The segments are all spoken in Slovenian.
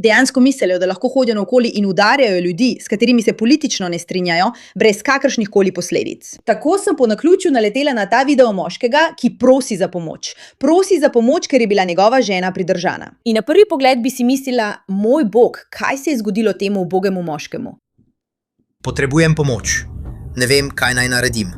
Dejansko mislijo, da lahko hodijo naokoli in udarjajo ljudi, s katerimi se politično ne strinjajo, brez kakršnih koli posledic. Tako sem po naključju naletela na ta video moškega, ki prosi za pomoč. Prosi za pomoč, ker je bila njegova žena pridržana. In na prvi pogled bi si mislila, moj bog, kaj se je zgodilo temu ubogemu moškemu? Potrebujem pomoč. Ne vem, kaj naj naredim.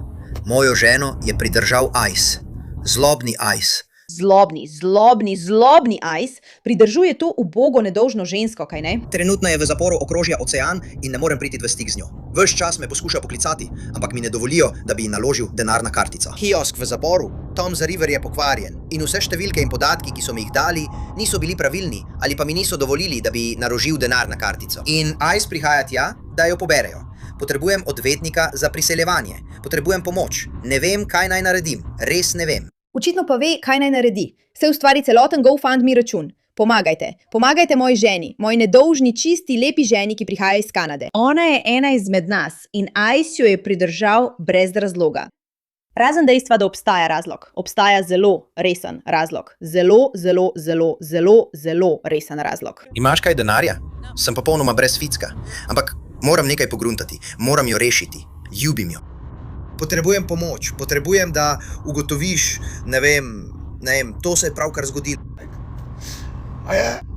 Mojo ženo je pridržal ICE. Zlobni ICE. Zlobni ICE pridržuje to ubogo nedolžno žensko, kaj ne? Trenutno je v zaporu okrožja Ocean in ne morem priti v stik z njo. Ves čas me poskuša poklicati, ampak mi ne dovolijo, da bi ji naložil denarna kartica. Kiosk v zaporu, Tom the River je pokvarjen in vse številke in podatki, ki so mi jih dali, niso bili pravilni ali pa mi niso dovolili, da bi naložil denarna kartica. In ICE prihaja tja, da jo poberejo. Potrebujem odvetnika za priseljevanje. Potrebujem pomoč. Ne vem, kaj naj naredim. Res ne vem. Očitno pa ve, kaj naj naredi. Se ustvari celoten GoFundMe račun. Pomagajte moji ženi, moji nedolžni, čisti, lepi ženi, ki prihaja iz Kanade. Ona je ena izmed nas in ICE jo je pridržal brez razloga. Razen dejstva, da obstaja razlog. Obstaja zelo resen razlog. Zelo resen razlog. Imaš kaj denarja? Sem popolnoma brez ficka. Ampak moram nekaj pogruntati. Moram jo rešiti. Ljubim jo. Potrebujem pomoč, potrebujem, da ugotoviš, ne vem, to se je pravkar zgodilo.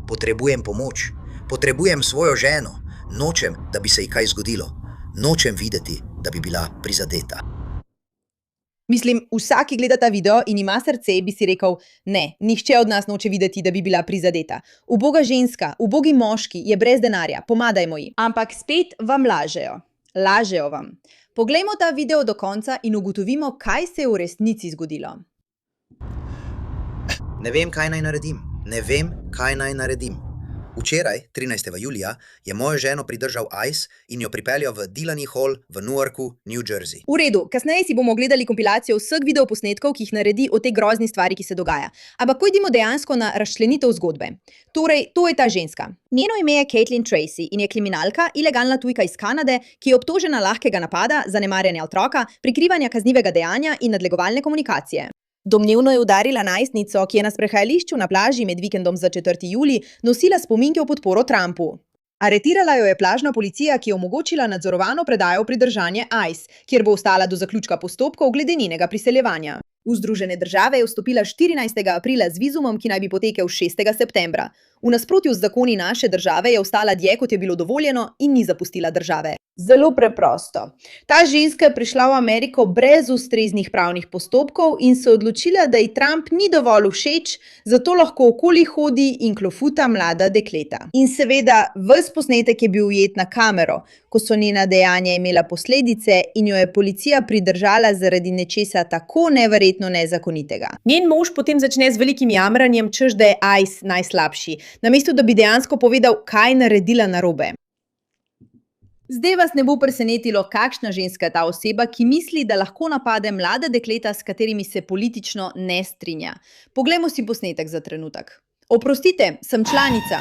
Potrebujem pomoč, potrebujem svojo ženo, nočem, da bi se ji kaj zgodilo, nočem videti, da bi bila prizadeta. Mislim, vsak, ki gleda ta video in ima srce, bi si rekel, ne, nihče od nas noče videti, da bi bila prizadeta. Uboga ženska, ubogi moški je brez denarja, pomadajmo ji. Ampak spet vam lažejo. Lažejo vam. Poglejmo ta video do konca in ugotovimo, kaj se je v resnici zgodilo. Ne vem, kaj naj naredim. Včeraj, 13. julija, je mojo ženo pridržal ICE in jo pripeljal v Delaney Hall v Newarku, New Jersey. V redu, kasneje si bomo gledali kompilacijo vseh videoposnetkov, ki jih naredi o tej grozni stvari, ki se dogaja. Ampak pojdimo dejansko na razčlenitev zgodbe. Torej, to je ta ženska. Njeno ime je Caitlin Tracy in je kriminalka, ilegalna tujka iz Kanade, ki je obtožena lahkega napada, zanemarjanja otroka, prikrivanja kaznivega dejanja in nadlegovalne komunikacije. Domnevno je udarila najstnico, ki je na sprehajališču na plaži med vikendom za 4. julij nosila spominke v podporo Trumpu. Aretirala jo je plažna policija, ki je omogočila nadzorovano predajo v pridržanje ICE, kjer bo ostala do zaključka postopkov glede njenega priseljevanja. V Združene države je vstopila 14. aprila z vizumom, ki naj bi potekel 6. septembra. V nasprotju z zakoni naše države je ostala dlje, kot je bilo dovoljeno in ni zapustila države. Zelo preprosto. Ta ženska je prišla v Ameriko brez ustreznih pravnih postopkov in se odločila, da ji Trump ni dovolj všeč, zato lahko okoli hodi in klofuta mlada dekleta. In seveda, ves posnetek je bil ujet na kamero, ko so njena dejanja imela posledice in jo je policija pridržala zaradi nečesa tako neverjetno nezakonitega. Njen mož potem začne z velikim jamranjem, češ da je ICE najslabši, namesto da bi dejansko povedal, kaj naredila narobe. Zdaj vas ne bo presenetilo, kakšna ženska je ta oseba, ki misli, da lahko napade mlada dekleta, s katerimi se politično ne strinja. Poglejmo si posnetek za trenutek. Oprostite, sem članica.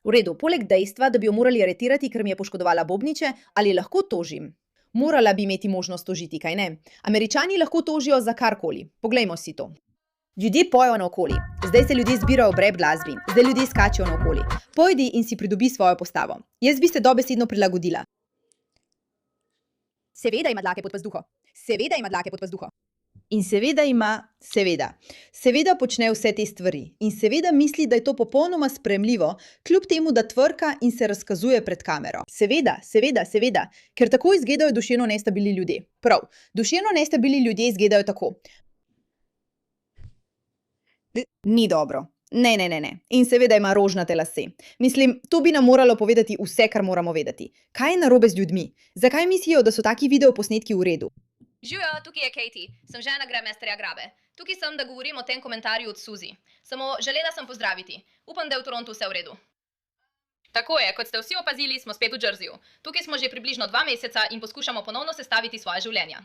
V redu, poleg dejstva, da bi jo morali aretirati, ker mi je poškodovala bobniče, ali lahko tožim? Morala bi imeti možnost tožiti, kaj ne? Američani lahko tožijo za karkoli. Poglejmo si to. Ljudje pojejo naokoli. Zdaj se ljudje zbirajo ob rap glasbi. Zdaj ljudje skačejo naokoli. Pojdi in si pridobi svojo postavo. Jaz bi se dobesedno prilagodila. Seveda ima dlake pod pazduho. In seveda počne vse te stvari. In seveda misli, da je to popolnoma sprejemljivo, kljub temu, da tvrka in se razkazuje pred kamero. Seveda, ker tako izgledajo duševno nestabilni ljudje. Prav, duševno nestabilni ljudje izgledajo tako. Ni dobro. Ne. In seveda ima rožnate lase. Mislim, to bi nam moralo povedati vse, kar moramo vedeti. Kaj je narobe z ljudmi? Zakaj mislijo, da so taki videoposnetki v redu? Živijo, tukaj je Katie. Sem žena Gramesterja Grabe. Tukaj sem, da govorim o tem komentarju od Suzi. Samo želela sem pozdraviti. Upam, da je v Torontu vse v redu. Tako je, kot ste vsi opazili, smo spet v Jerseyju. Tukaj smo že približno 2 meseca in poskušamo ponovno sestaviti svoje življenja.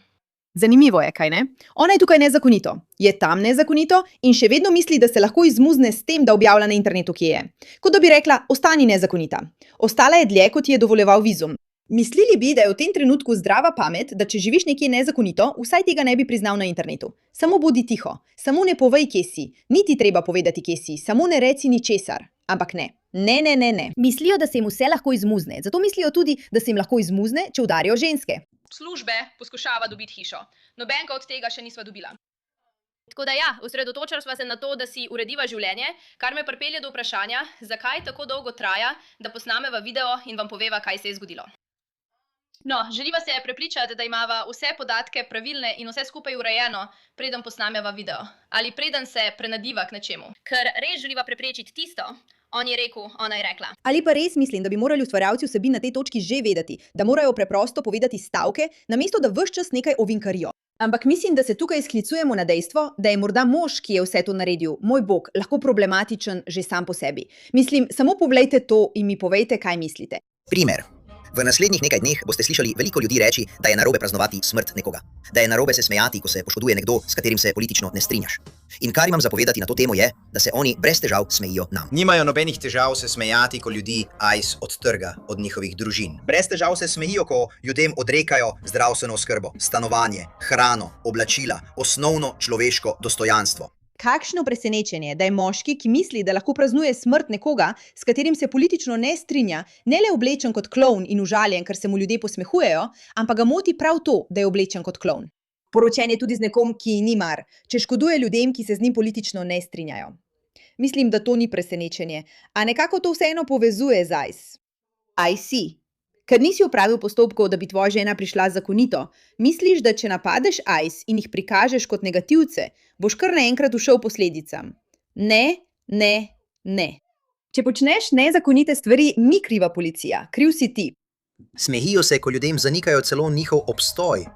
Zanimivo je, kaj ne? Ona je tukaj nezakonito. Je tam nezakonito in še vedno misli, da se lahko izmuzne s tem, da objavlja na internetu, kje je. Kot da bi rekla, ostani nezakonita. Ostala je dlje, kot ji je dovoljeval vizum. Mislili bi, da je v tem trenutku zdrava pamet, da če živiš nekje nezakonito, vsaj tega ne bi priznal na internetu. Samo bodi tiho, samo ne povej, kje si, niti treba povedati, kje si, samo ne reci ničesar. Ampak ne. Ne. Mislijo, da se jim vse lahko izmuzne, zato mislijo tudi, da se jim lahko izmuzne, če udarijo ženske. Službe poskušava dobiti hišo. Nobenega od tega še nisva dobila. Tako da ja, osredotočila sva se na to, da si urediva življenje, kar me pripelje do vprašanja, zakaj tako dolgo traja, da posnameva video in vam poveva, kaj se je zgodilo. No, želiva se prepričati, da imava vse podatke pravilne in vse skupaj urejeno, preden posnameva video. Ali preden se prenadiva k nečemu. Ker res želiva preprečiti tisto, on je rekel, ona je rekla. Ali pa res mislim, da bi morali ustvarjalci vsebin na tej točki že vedeti, da morajo preprosto povedati stavke, namesto da ves čas nekaj ovinkarijo. Ampak mislim, da se tukaj sklicujemo na dejstvo, da je morda mož, ki je vse to naredil, moj bog, lahko problematičen že sam po sebi. Mislim, samo povejte to in mi povejte, kaj mislite. Primer. V naslednjih nekaj dneh boste slišali veliko ljudi reči, da je narobe praznovati smrt nekoga. Da je narobe se smejati, ko se poškoduje nekdo, s katerim se politično ne strinjaš. In kar imam zapovedati na to temo je, da se oni brez težav smejijo nam. Nimajo nobenih težav se smejati, ko ljudi ICE odtrga od njihovih družin. Brez težav se smejijo, ko ljudem odrekajo zdravstveno oskrbo, stanovanje, hrano, oblačila, osnovno človeško dostojanstvo. Kakšno presenečenje, da je moški, ki misli, da lahko praznuje smrt nekoga, s katerim se politično ne strinja, ne le oblečen kot klovn in užaljen, ker se mu ljudje posmehujejo, ampak ga moti prav to, da je oblečen kot klovn. Poročen je tudi z nekom, ki ni mar, če škoduje ljudem, ki se z njim politično ne strinjajo. Mislim, da to ni presenečenje, a nekako to vseeno povezuje z ICE. IC. Ker nisi opravil postopkov, da bi tvoja žena prišla zakonito, misliš, da če napadeš ICE in jih prikažeš kot negativce, boš kar naenkrat ušel posledicam. Ne. Če počneš nezakonite stvari, ni kriva policija, kriv si ti. Smejijo se, ko ljudem zanikajo celo njihov obstoj.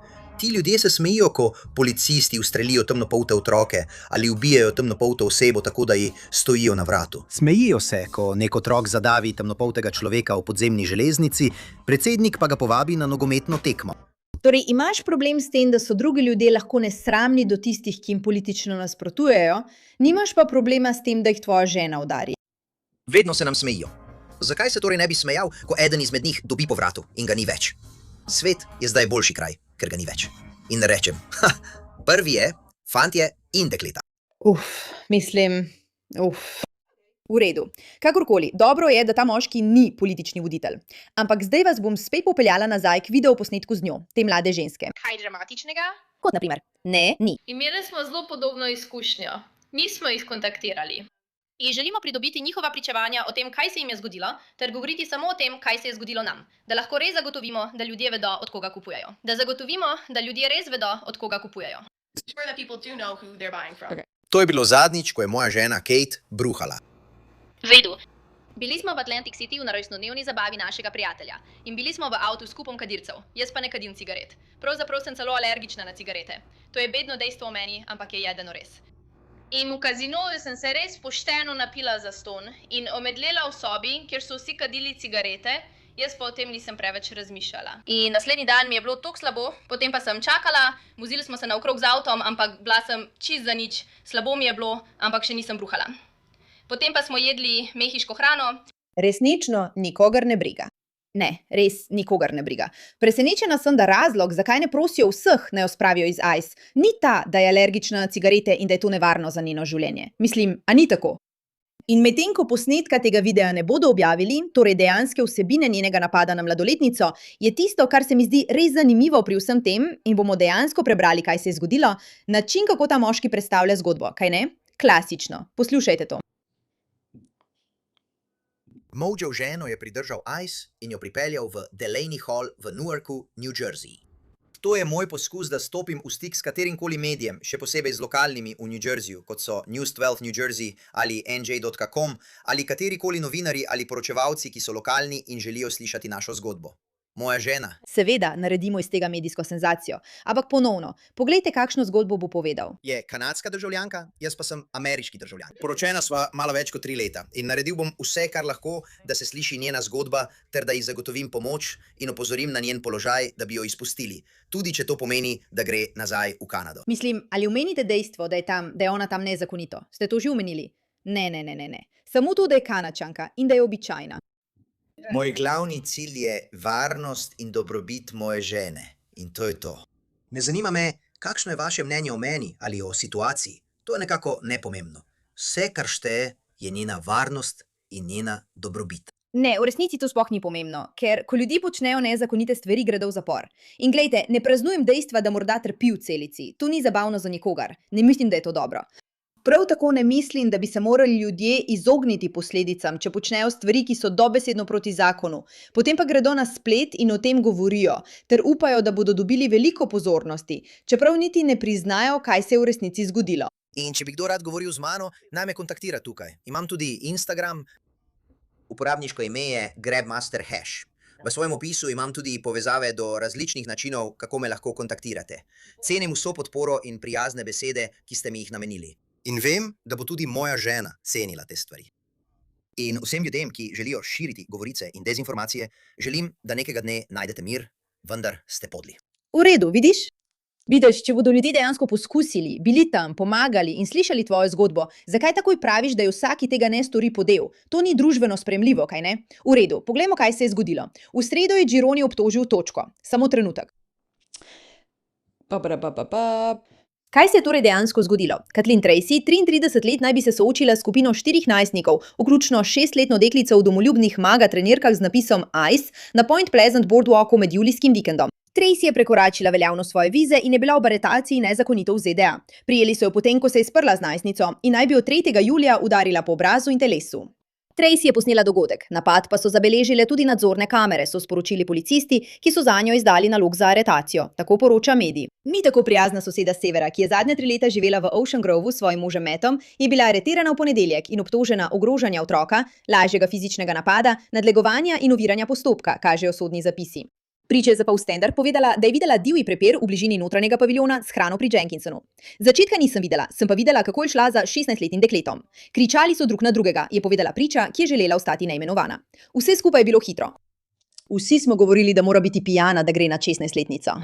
Ti ljudje se smejijo, ko policisti ustrelijo temnopolte otroke ali ubijajo temnopolto osebo tako, da ji stojijo na vratu. Smejijo se, ko nek otrok zadavi temnopoltega človeka v podzemni železnici, predsednik pa ga povabi na nogometno tekmo. Torej, imaš problem s tem, da so drugi ljudje lahko nesramni do tistih, ki jim politično nasprotujejo, nimaš pa problema s tem, da jih tvoja žena udari. Vedno se nam smejijo. Zakaj se torej ne bi smejal, ko eden izmed njih dobi po vratu in ga ni več? Svet je zdaj boljši kraj, ker ga ni več. In rečem, prvi je fantje in dekleta. V redu. Kakorkoli, dobro je, da ta moški ni politični voditelj. Ampak zdaj vas bom spet popeljala nazaj k videoposnetku z njo, te mlade ženske. Kaj dramatičnega? Kot na primer, ne, ni. Imeli smo zelo podobno izkušnjo. Mi smo jih kontaktirali. In želimo pridobiti njihova pričevanja o tem, kaj se jim je zgodilo, ter govoriti samo o tem, kaj se je zgodilo nam. Da lahko res zagotovimo, da ljudje vedo, od koga kupujejo. Da zagotovimo, da ljudje res vedo, od koga kupujejo. To je bilo zadnjič, ko je moja žena Kate bruhala. Vedu. Bili smo v Atlantic City v rojstnodnevni zabavi našega prijatelja. In bili smo v avtu s kupom kadircev. Jaz pa ne kadim cigaret. Pravzaprav sem celo alergična na cigarete. To je bedno dejstvo o meni, ampak je jedeno res. In v kazinoju sem se res pošteno napila zastonj in omedlela v sobi, kjer so vsi kadili cigarete, jaz pa o tem nisem preveč razmišljala. In naslednji dan mi je bilo tako slabo, potem pa sem čakala, vozili smo se naokrog z avtom, ampak bila sem čist za nič, slabo mi je bilo, ampak še nisem bruhala. Potem pa smo jedli mehiško hrano. Resnično nikogar ne briga. Ne, res nikogar ne briga. Presenečena sem, da razlog, zakaj ne prosijo vseh, naj jo spravijo iz ICE, ni ta, da je alergična na cigarete in da je to nevarno za njeno življenje. Mislim, a ni tako? In medtem ko posnetka tega videa ne bodo objavili, torej dejanske vsebine njenega napada na mladoletnico, je tisto, kar se mi zdi res zanimivo pri vsem tem in bomo dejansko prebrali, kaj se je zgodilo, način, kako ta moški predstavlja zgodbo, kaj ne? Klasično. Poslušajte to. Mojo ženo je pridržal ICE in jo pripeljal v Delaney Hall v Newarku, New Jersey. To je moj poskus, da stopim v stik s katerimkoli medijem, še posebej z lokalnimi v New Jerseyju, kot so News 12 New Jersey ali NJ.com ali katerikoli novinari ali poročevalci, ki so lokalni in želijo slišati našo zgodbo. Moja žena. Seveda, naredimo iz tega medijsko senzacijo. Ampak ponovno, poglejte, kakšno zgodbo bo povedal. Je kanadska državljanka, jaz pa sem ameriški državljan. Poročena sva malo več kot 3 leta in naredil bom vse, kar lahko, da se sliši njena zgodba, ter da ji zagotovim pomoč in opozorim na njen položaj, da bi jo izpustili, tudi če to pomeni, da gre nazaj v Kanado. Mislim, ali omenite dejstvo, da je ona tam nezakonito? Ste to že omenili? Ne. Samo to, da je Kanadčanka in da je običajna. Moj glavni cilj je varnost in dobrobit moje žene. In to je to. Ne zanima me, kakšno je vaše mnenje o meni ali o situaciji. To je nekako nepomembno. Vse, kar šteje, je njena varnost in njena dobrobit. Ne, v resnici to sploh ni pomembno, ker ko ljudje počnejo nezakonite stvari, gredo v zapor. In glejte, ne praznujem dejstva, da morda trpi v celici. To ni zabavno za nikogar. Ne mislim, da je to dobro. Prav tako ne mislim, da bi se morali ljudje izogniti posledicam, če počnejo stvari, ki so dobesedno proti zakonu. Potem pa gredo na splet in o tem govorijo, ter upajo, da bodo dobili veliko pozornosti, čeprav niti ne priznajo, kaj se je v resnici zgodilo. In če bi kdo rad govoril z mano, naj me kontaktira tukaj. Imam tudi Instagram. Uporabniško ime je GrabMasterHash. V svojem opisu imam tudi povezave do različnih načinov, kako me lahko kontaktirate. Cenim vso podporo in prijazne besede, ki ste mi jih namenili. In vem, da bo tudi moja žena cenila te stvari. In vsem ljudem, ki želijo širiti govorice in dezinformacije, želim, da nekega dne najdete mir, vendar ste podli. V redu, vidiš? Vidiš, če bodo ljudje dejansko poskusili, bili tam, pomagali in slišali tvojo zgodbo, zakaj takoj praviš, da je vsaki tega ne stori podel? To ni družbeno sprejemljivo, kaj ne? V redu, poglejmo, kaj se je zgodilo. V sredo je Gironi obtožil točko. Samo trenutek. Kaj se je torej dejansko zgodilo? Kathleen Tracy, 33 let, naj bi se soočila s skupino 4 najstnikov, vključno 6-letno deklico v domoljubnih maga trenirkah z napisom Ice na Point Pleasant Boardwalku med julijskim vikendom. Tracy je prekoračila veljavnost svoje vize in je bila ob aretaciji nezakonito v ZDA. Prijeli so jo potem, ko se je sprla z najstnico in naj bi jo 3. julija udarila po obrazu in telesu. Tracy je posnela dogodek, napad pa so zabeležile tudi nadzorne kamere, so sporočili policisti, ki so zanjo izdali nalog za aretacijo, tako poroča medij. Ni tako prijazna soseda s severa, ki je zadnje 3 leta živela v Ocean Grovu s svojim možem Mattom, je bila aretirana v ponedeljek in obtožena ogrožanja otroka, lažjega fizičnega napada, nadlegovanja in oviranja postopka, kažejo sodni zapisi. Priča je za Pol Standard povedala, da je videla divji prepir v bližini notranjega paviljona s hrano pri Jenkinsonu. Začetka nisem videla, sem pa videla, kako je šla za 16-letnim dekletom. Kričali so drug na drugega, je povedala priča, ki je želela ostati neimenovana. Vse skupaj je bilo hitro. Vsi smo govorili, da mora biti pijana, da gre na 16-letnico.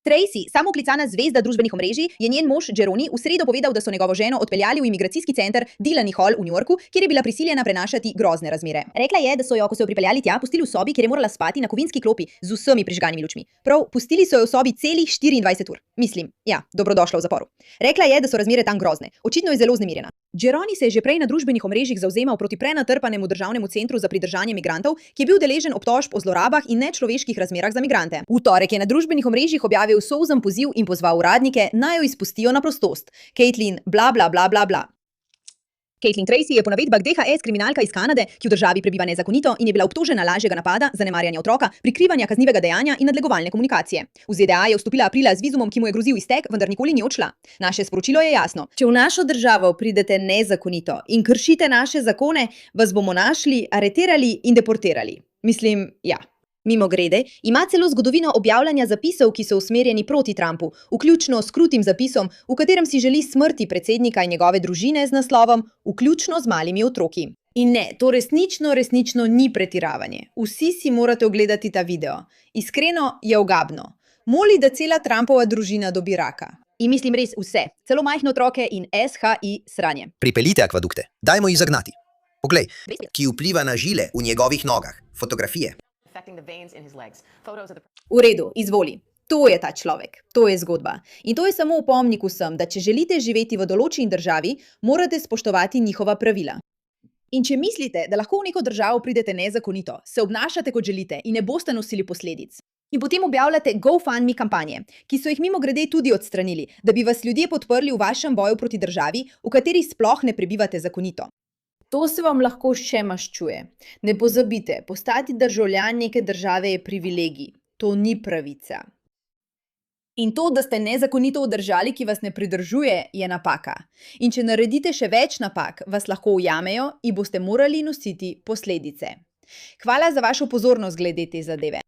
Tracy, samooklicana zvezda družbenih omrežij, je njen mož Gironi v sredo povedal, da so njegovo ženo odpeljali v imigracijski center Delaney Hall v New Yorku, kjer je bila prisiljena prenašati grozne razmere. Rekla je, da so jo, ko so jo pripeljali tja, pustili v sobi, kjer je morala spati na kovinski klopi z vsemi prižganimi lučmi. Prav, pustili so jo v sobi celih 24 ur. Mislim, ja, dobrodošla v zaporu. Rekla je, da so razmere tam grozne. Očitno je zelo vznemirjena. Gironi se je že prej na družbenih omrežjih zavzemal proti prenatrpanemu državnemu centru za pridržanje migrantov, ki je bil deležen obtožb o zlorabah in nečloveških razmerah za migrante. V torek je na družbenih omrežjih objavil solzen poziv in pozval uradnike, naj jo izpustijo na prostost. Caitlin bla bla bla bla bla. Kathleen Tracy je po navedbah DHS kriminalka iz Kanade, ki v državi prebiva nezakonito in je bila obtožena lažjega napada, zanemarjanja otroka, prikrivanja kaznivega dejanja in nadlegovalne komunikacije. V ZDA je vstopila aprila z vizumom, ki mu je grozil iztek, vendar nikoli ni odšla. Naše sporočilo je jasno. Če v našo državo pridete nezakonito in kršite naše zakone, vas bomo našli, aretirali in deportirali. Mislim, ja. Mimogrede, ima celo zgodovino objavljanja zapisov, ki so usmerjeni proti Trumpu, vključno s krutim zapisom, v katerem si želi smrti predsednika in njegove družine z naslovom vključno z malimi otroki. In ne, to resnično ni pretiravanje. Vsi si morate ogledati ta video. Iskreno je ogabno. Moli, da cela Trumpova družina dobi raka. In mislim res vse, celo majhne otroke in SHI sranje. Pripeljite akvadukte, dajmo jih zagnati. Poglej, ki vpliva na žile v njegovih nogah. Fotografije. V redu, izvoli. To je ta človek, to je zgodba. In to je samo opomnik vsem, da če želite živeti v določeni državi, morate spoštovati njihova pravila. In če mislite, da lahko v neko državo pridete nezakonito, se obnašate kot želite in ne boste nosili posledic. In potem objavljate GoFundMe kampanje, ki so jih mimogrede tudi odstranili, da bi vas ljudje podprli v vašem boju proti državi, v kateri sploh ne prebivate zakonito. To se vam lahko še maščuje. Ne pozabite, postati državljan neke države je privilegij. To ni pravica. In to, da ste nezakonito v državi, ki vas ne pridržuje, je napaka. In če naredite še več napak, vas lahko ujamejo in boste morali nositi posledice. Hvala za vašo pozornost glede te zadeve.